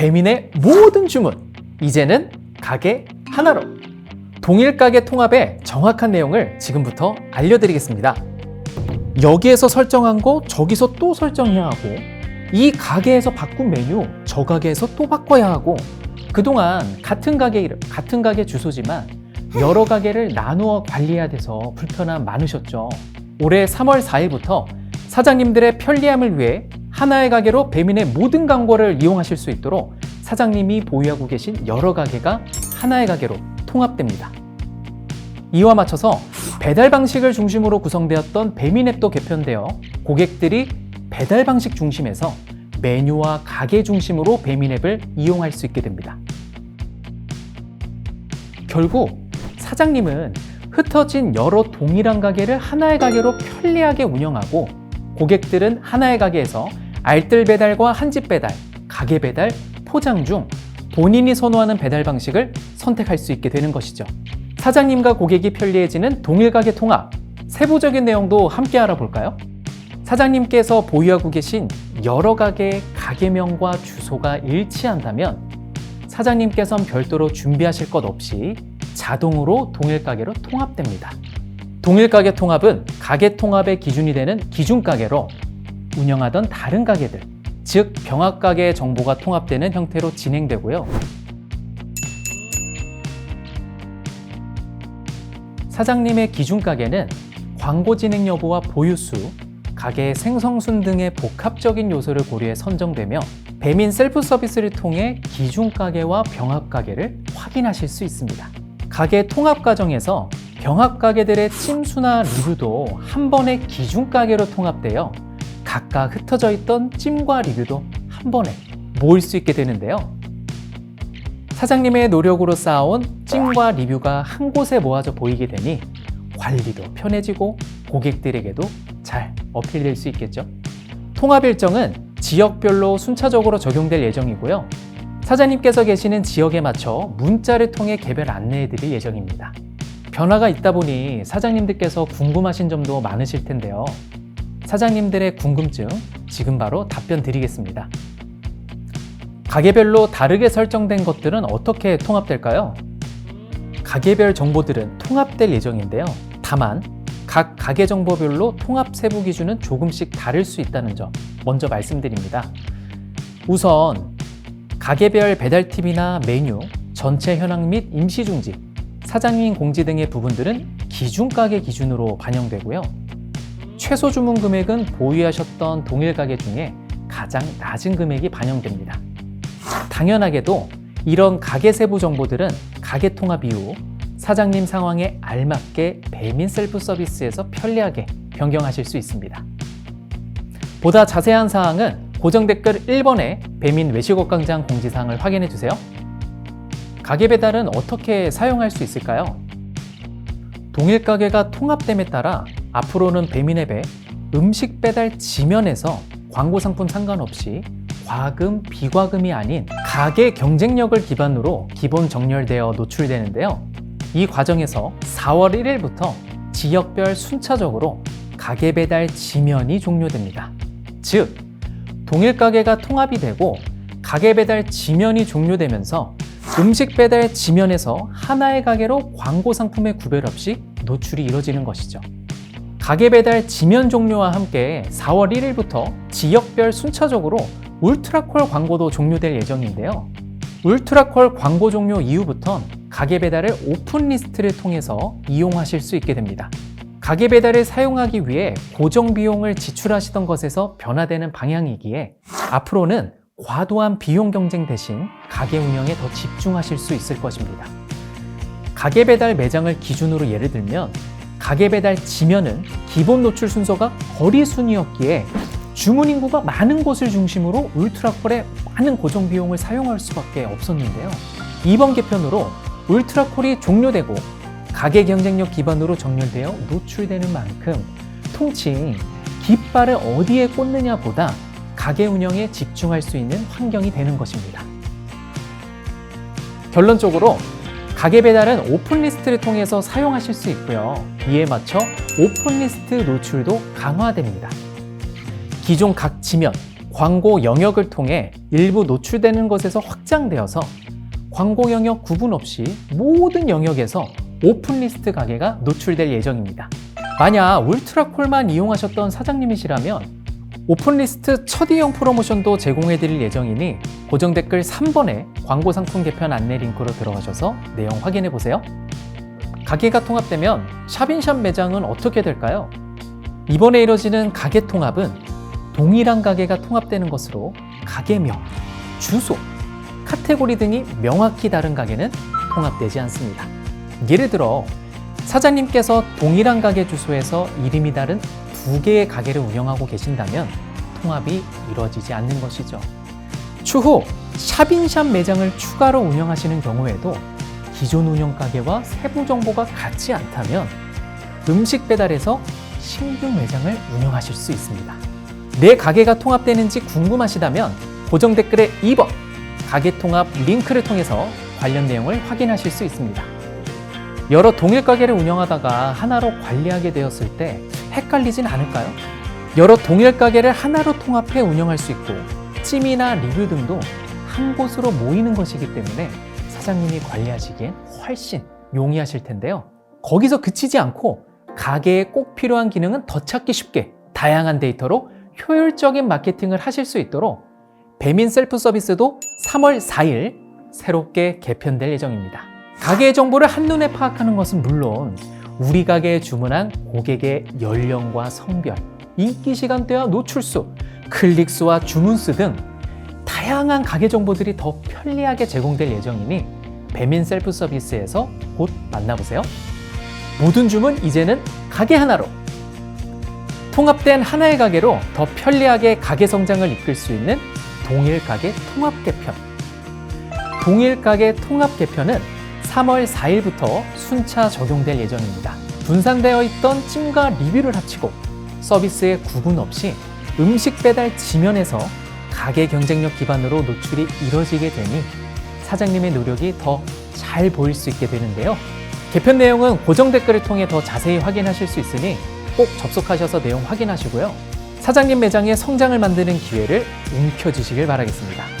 배민의 모든 주문, 이제는 가게 하나로. 동일 가게 통합의 정확한 내용을 지금부터 알려드리겠습니다. 여기에서 설정한 거 저기서 또 설정해야 하고, 이 가게에서 바꾼 메뉴 저 가게에서 또 바꿔야 하고, 그동안 같은 가게 이름, 같은 가게 주소지만 여러 가게를 나누어 관리해야 돼서 불편함 많으셨죠. 올해 3월 4일부터 사장님들의 편리함을 위해 하나의 가게로 배민의 모든 광고를 이용하실 수 있도록 사장님이 보유하고 계신 여러 가게가 하나의 가게로 통합됩니다. 이와 맞춰서 배달 방식을 중심으로 구성되었던 배민앱도 개편되어 고객들이 배달 방식 중심에서 메뉴와 가게 중심으로 배민앱을 이용할 수 있게 됩니다. 결국 사장님은 흩어진 여러 동일한 가게를 하나의 가게로 편리하게 운영하고, 고객들은 하나의 가게에서 알뜰 배달과 한집 배달, 가게 배달, 포장 중 본인이 선호하는 배달 방식을 선택할 수 있게 되는 것이죠. 사장님과 고객이 편리해지는 동일 가게 통합, 세부적인 내용도 함께 알아볼까요? 사장님께서 보유하고 계신 여러 가게의 가게명과 주소가 일치한다면 사장님께서는 별도로 준비하실 것 없이 자동으로 동일 가게로 통합됩니다. 동일 가게 통합은 가게 통합의 기준이 되는 기준 가게로 운영하던 다른 가게들, 즉 병합 가게의 정보가 통합되는 형태로 진행되고요. 사장님의 기준 가게는 광고 진행 여부와 보유수, 가게의 생성순 등의 복합적인 요소를 고려해 선정되며 배민 셀프 서비스를 통해 기준 가게와 병합 가게를 확인하실 수 있습니다. 가게 통합 과정에서 병합 가게들의 찜수나 리뷰도 한 번에 기준 가게로 통합되어 각각 흩어져 있던 찜과 리뷰도 한 번에 모일 수 있게 되는데요. 사장님의 노력으로 쌓아온 찜과 리뷰가 한 곳에 모아져 보이게 되니 관리도 편해지고 고객들에게도 잘 어필될 수 있겠죠. 통합 일정은 지역별로 순차적으로 적용될 예정이고요. 사장님께서 계시는 지역에 맞춰 문자를 통해 개별 안내해 드릴 예정입니다. 변화가 있다 보니 사장님들께서 궁금하신 점도 많으실 텐데요. 사장님들의 궁금증 지금 바로 답변 드리겠습니다. 가게별로 다르게 설정된 것들은 어떻게 통합될까요? 가게별 정보들은 통합될 예정인데요. 다만 각 가게 정보별로 통합 세부 기준은 조금씩 다를 수 있다는 점 먼저 말씀드립니다. 우선 가게별 배달 팁이나 메뉴, 전체 현황 및 임시 중지, 사장님 공지 등의 부분들은 기준 가게 기준으로 반영되고요. 최소 주문 금액은 보유하셨던 동일 가게 중에 가장 낮은 금액이 반영됩니다. 당연하게도 이런 가게 세부 정보들은 가게 통합 이후 사장님 상황에 알맞게 배민 셀프 서비스에서 편리하게 변경하실 수 있습니다. 보다 자세한 사항은 고정 댓글 1번에 배민 외식업 광장 공지사항을 확인해 주세요. 가게 배달은 어떻게 사용할 수 있을까요? 동일 가게가 통합됨에 따라 앞으로는 배민 앱에 음식 배달 지면에서 광고 상품 상관없이 과금, 비과금이 아닌 가게 경쟁력을 기반으로 기본 정렬되어 노출되는데요. 이 과정에서 4월 1일부터 지역별 순차적으로 가게 배달 지면이 종료됩니다. 즉, 동일 가게가 통합이 되고 가게 배달 지면이 종료되면서 음식 배달 지면에서 하나의 가게로 광고 상품의 구별 없이 노출이 이뤄지는 것이죠. 가게 배달 지면 종료와 함께 4월 1일부터 지역별 순차적으로 울트라콜 광고도 종료될 예정인데요. 울트라콜 광고 종료 이후부턴 가게 배달을 오픈 리스트를 통해서 이용하실 수 있게 됩니다. 가게 배달을 사용하기 위해 고정 비용을 지출하시던 것에서 변화되는 방향이기에 앞으로는 과도한 비용 경쟁 대신 가게 운영에 더 집중하실 수 있을 것입니다. 가게 배달 매장을 기준으로 예를 들면 가게 배달 지면은 기본 노출 순서가 거리 순이었기에 주문 인구가 많은 곳을 중심으로 울트라콜에 많은 고정 비용을 사용할 수밖에 없었는데요. 이번 개편으로 울트라콜이 종료되고 가게 경쟁력 기반으로 정렬되어 노출되는 만큼 통칭 깃발을 어디에 꽂느냐 보다 가게 운영에 집중할 수 있는 환경이 되는 것입니다. 결론적으로 가게 배달은 오픈리스트를 통해서 사용하실 수 있고요. 이에 맞춰 오픈리스트 노출도 강화됩니다. 기존 각 지면, 광고 영역을 통해 일부 노출되는 것에서 확장되어서 광고 영역 구분 없이 모든 영역에서 오픈리스트 가게가 노출될 예정입니다. 만약 울트라콜만 이용하셨던 사장님이시라면 오픈리스트 첫이용 프로모션도 제공해드릴 예정이니 고정 댓글 3번에 광고 상품 개편 안내 링크로 들어가셔서 내용 확인해보세요. 가게가 통합되면 샵인샵 매장은 어떻게 될까요? 이번에 이뤄지는 가게 통합은 동일한 가게가 통합되는 것으로 가게명, 주소, 카테고리 등이 명확히 다른 가게는 통합되지 않습니다. 예를 들어 사장님께서 동일한 가게 주소에서 이름이 다른 2개의 가게를 운영하고 계신다면 통합이 이루어지지 않는 것이죠. 추후 샵인샵 매장을 추가로 운영하시는 경우에도 기존 운영 가게와 세부 정보가 같지 않다면 음식 배달에서 신규 매장을 운영하실 수 있습니다. 내 가게가 통합되는지 궁금하시다면 고정 댓글에 2번 가게 통합 링크를 통해서 관련 내용을 확인하실 수 있습니다. 여러 동일 가게를 운영하다가 하나로 관리하게 되었을 때 헷갈리진 않을까요? 여러 동일 가게를 하나로 통합해 운영할 수 있고 찜이나 리뷰 등도 한 곳으로 모이는 것이기 때문에 사장님이 관리하시기엔 훨씬 용이하실 텐데요. 거기서 그치지 않고 가게에 꼭 필요한 기능은 더 찾기 쉽게 다양한 데이터로 효율적인 마케팅을 하실 수 있도록 배민 셀프 서비스도 3월 4일 새롭게 개편될 예정입니다. 가게의 정보를 한눈에 파악하는 것은 물론 우리 가게에 주문한 고객의 연령과 성별, 인기 시간대와 노출수, 클릭수와 주문수 등 다양한 가게 정보들이 더 편리하게 제공될 예정이니 배민 셀프 서비스에서 곧 만나보세요. 모든 주문 이제는 가게 하나로! 통합된 하나의 가게로 더 편리하게 가게 성장을 이끌 수 있는 동일 가게 통합 개편. 동일 가게 통합 개편은 3월 4일부터 순차 적용될 예정입니다. 분산되어 있던 찜과 리뷰를 합치고 서비스의 구분 없이 음식 배달 지면에서 가게 경쟁력 기반으로 노출이 이뤄지게 되니 사장님의 노력이 더 잘 보일 수 있게 되는데요. 개편 내용은 고정 댓글을 통해 더 자세히 확인하실 수 있으니 꼭 접속하셔서 내용 확인하시고요. 사장님 매장의 성장을 만드는 기회를 움켜쥐시길 바라겠습니다.